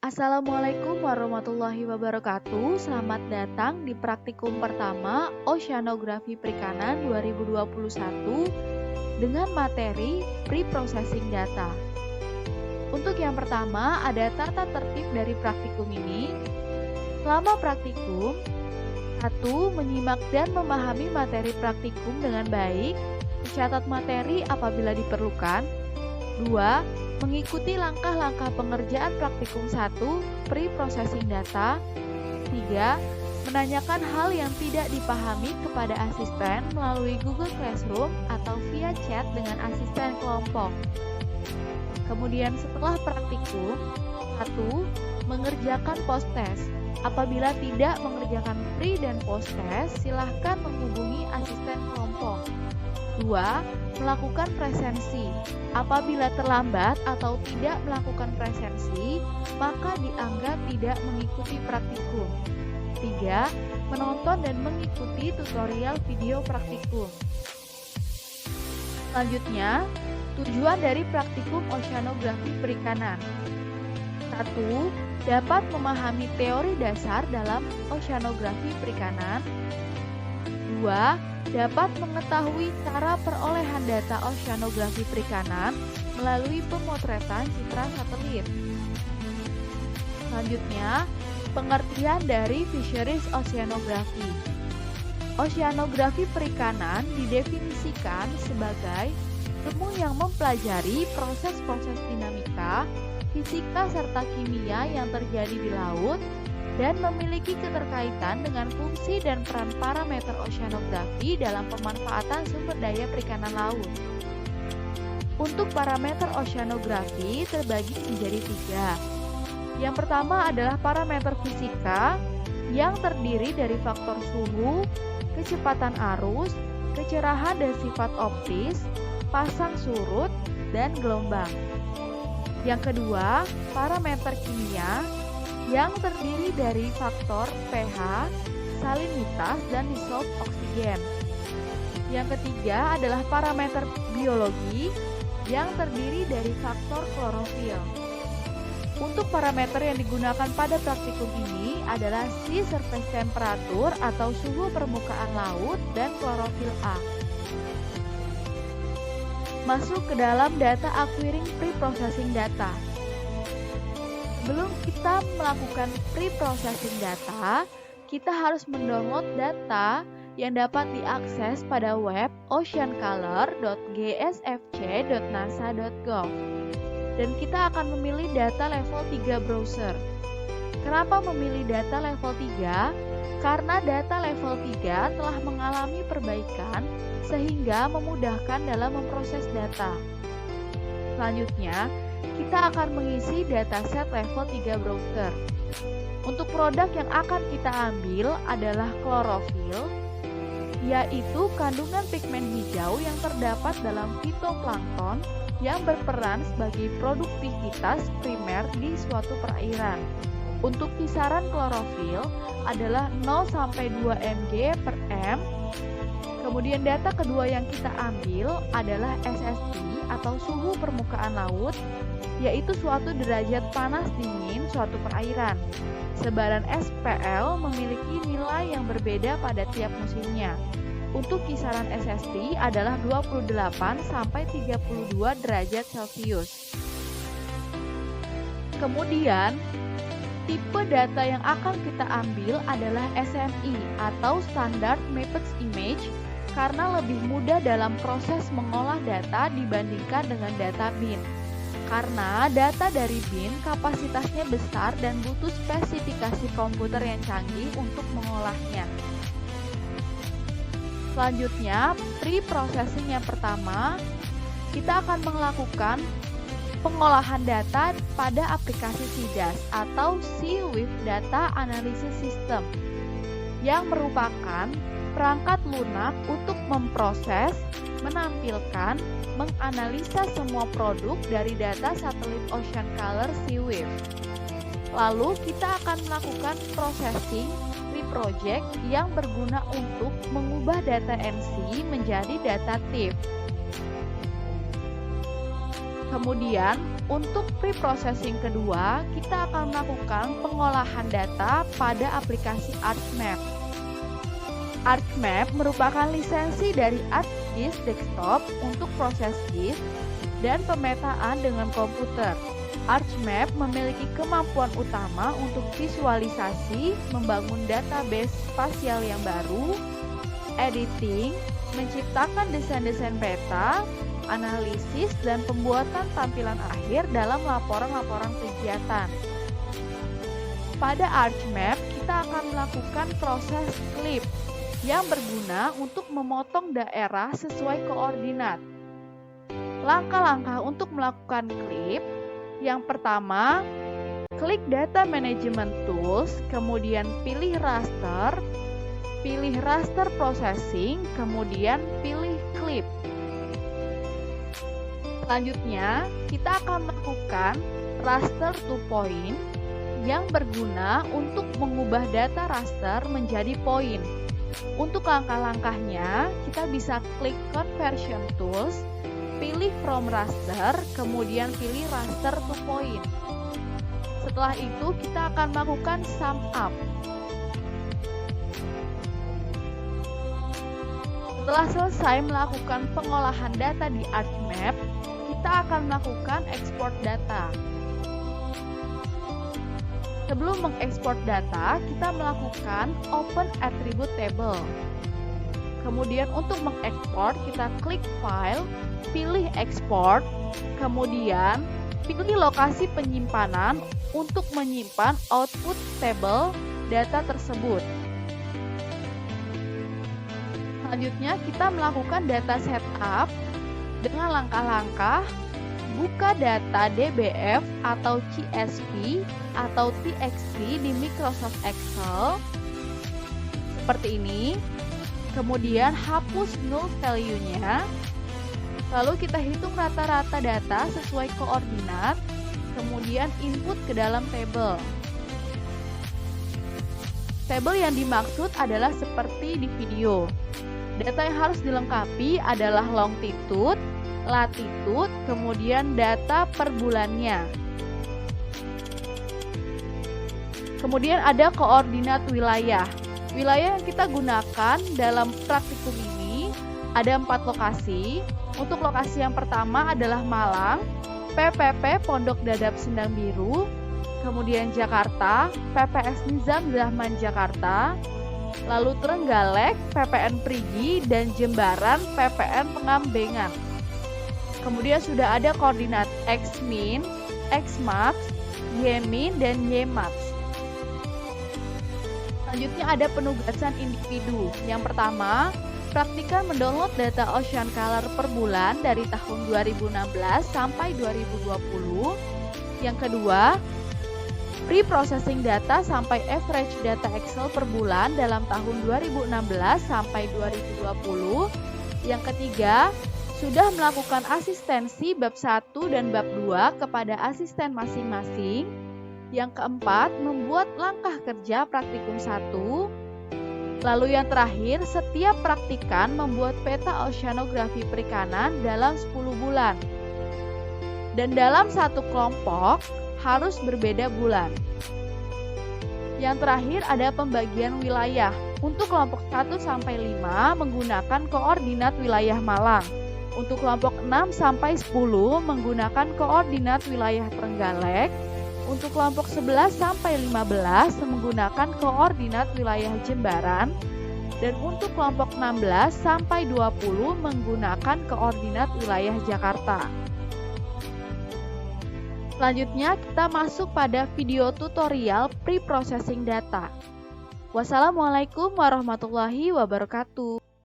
Assalamualaikum warahmatullahi wabarakatuh. Selamat datang di praktikum pertama Oceanografi Perikanan 2021 dengan materi Pre-Processing Data. Untuk yang pertama, ada tata tertib dari praktikum ini. Selama praktikum, 1. Menyimak dan memahami materi praktikum dengan baik, mencatat materi apabila diperlukan. 2. Mengikuti langkah-langkah pengerjaan praktikum 1, Pre-Processing Data. 3. Menanyakan hal yang tidak dipahami kepada asisten melalui Google Classroom atau via chat dengan asisten kelompok. Kemudian setelah praktikum, 1. Mengerjakan post-test. Apabila tidak mengerjakan pre dan post-test, silahkan menghubungi asisten kelompok. 2. Melakukan presensi. Apabila terlambat atau tidak melakukan presensi, maka dianggap tidak mengikuti praktikum. 3. Menonton dan mengikuti tutorial video praktikum. Selanjutnya, tujuan dari praktikum Oceanografi Perikanan. 1. Dapat memahami teori dasar dalam oceanografi perikanan. 2. Dapat mengetahui cara perolehan data oceanografi perikanan melalui pemotretan citra satelit. Selanjutnya, pengertian dari Fisheries Oceanography. Oceanografi perikanan didefinisikan sebagai ilmu yang mempelajari proses-proses dinamika, fisika serta kimia yang terjadi di laut dan memiliki keterkaitan dengan fungsi dan peran parameter oceanografi dalam pemanfaatan sumber daya perikanan laut. Untuk parameter oceanografi terbagi menjadi 3. Yang pertama adalah parameter fisika yang terdiri dari faktor suhu, kecepatan arus, kecerahan dan sifat optis, pasang surut, dan gelombang. Yang kedua, parameter kimia yang terdiri dari faktor pH, salinitas, dan dissolved oksigen. Yang ketiga adalah parameter biologi yang terdiri dari faktor klorofil. Untuk parameter yang digunakan pada praktikum ini adalah sea surface temperature atau suhu permukaan laut dan klorofil A. Masuk ke dalam data acquiring pre-processing data. Sebelum kita melakukan pre-processing data, kita harus mendownload data yang dapat diakses pada web oceancolor.gsfc.nasa.gov. Dan kita akan memilih data level 3 browser. Kenapa memilih data level 3? Karena data level 3 telah mengalami perbaikan sehingga memudahkan dalam memproses data. Selanjutnya, kita akan mengisi dataset level 3 browser. Untuk produk yang akan kita ambil adalah klorofil, yaitu kandungan pigmen hijau yang terdapat dalam fitoplankton yang berperan sebagai produktivitas primer di suatu perairan. Untuk kisaran klorofil adalah 0-2 mg per m. Kemudian data kedua yang kita ambil adalah SSD atau suhu permukaan laut, yaitu suatu derajat panas dingin suatu perairan. Sebaran SPL memiliki nilai yang berbeda pada tiap musimnya. Untuk kisaran SSD adalah 28-32 derajat Celcius. Kemudian, tipe data yang akan kita ambil adalah SMI atau Standard Mapped Image karena lebih mudah dalam proses mengolah data dibandingkan dengan data bin. Karena data dari bin kapasitasnya besar dan butuh spesifikasi komputer yang canggih untuk mengolahnya. Selanjutnya, pre-processing yang pertama, kita akan melakukan pengolahan data pada aplikasi SEDAS atau Sea with Data Analysis System yang merupakan perangkat lunak untuk memproses, menampilkan, menganalisa semua produk dari data satelit OceanColor SeaWive. Lalu kita akan melakukan processing pre-project yang berguna untuk mengubah data NC menjadi data TIFF. Kemudian Untuk pre-processing kedua, kita akan melakukan pengolahan data pada aplikasi ArcMap. ArcMap merupakan lisensi dari ArcGIS Desktop untuk proses GIS dan pemetaan dengan komputer. ArcMap memiliki kemampuan utama untuk visualisasi, membangun database spasial yang baru, editing, menciptakan desain-desain peta, analisis, dan pembuatan tampilan akhir dalam laporan-laporan kegiatan. Pada ArcMap, kita akan melakukan proses clip yang berguna untuk memotong daerah sesuai koordinat. Langkah-langkah untuk melakukan clip: yang pertama, klik Data Management Tools, kemudian pilih Raster Processing, kemudian pilih Clip. Selanjutnya, kita akan melakukan Raster to Point yang berguna untuk mengubah data raster menjadi poin. Untuk langkah-langkahnya, kita bisa klik Conversion Tools, pilih From Raster, kemudian pilih Raster to Point. Setelah itu, kita akan melakukan Sum Up. Setelah selesai melakukan pengolahan data di ArcMap, kita akan melakukan ekspor data. Sebelum mengekspor data, kita melakukan Open Attribute Table. Kemudian untuk mengekspor, kita klik File, pilih Export, kemudian pilih lokasi penyimpanan untuk menyimpan output table data tersebut. Selanjutnya, kita melakukan data setup dengan langkah-langkah buka data DBF atau CSV atau TXT di Microsoft Excel seperti ini. Kemudian hapus null value-nya. Lalu kita hitung rata-rata data sesuai koordinat, kemudian input ke dalam table. Tabel yang dimaksud adalah seperti di video. Data yang harus dilengkapi adalah longitude, latitude, kemudian data per bulannya. Kemudian ada koordinat wilayah. Wilayah yang kita gunakan dalam praktikum ini ada 4 lokasi. Untuk lokasi yang pertama adalah Malang, PPP Pondok Dadap Sendang Biru, kemudian Jakarta, PPS Nizam Zahman Jakarta, lalu Trenggalek, PPN Prigi, dan Jembaran, PPN Pengambengan. Kemudian sudah ada koordinat X-min, X-max, Y-min, dan Y-max. Selanjutnya ada penugasan individu. Yang pertama, praktikan mendownload data Ocean Color per bulan dari tahun 2016 sampai 2020. Yang kedua, pre-processing data sampai average data Excel per bulan dalam tahun 2016 sampai 2020. Yang ketiga, sudah melakukan asistensi bab 1 dan bab 2 kepada asisten masing-masing. Yang keempat, membuat langkah kerja praktikum 1. Lalu yang terakhir, setiap praktikan membuat peta oceanografi perikanan dalam 10 bulan. Dan dalam satu kelompok harus berbeda bulan. Yang terakhir ada pembagian wilayah. Untuk kelompok 1 sampai 5 menggunakan koordinat wilayah Malang. Untuk kelompok 6 sampai 10 menggunakan koordinat wilayah Trenggalek. Untuk kelompok 11 sampai 15 menggunakan koordinat wilayah Jembaran. Dan untuk kelompok 16 sampai 20 menggunakan koordinat wilayah Jakarta. Selanjutnya kita masuk pada video tutorial pre-processing data. Wassalamualaikum warahmatullahi wabarakatuh.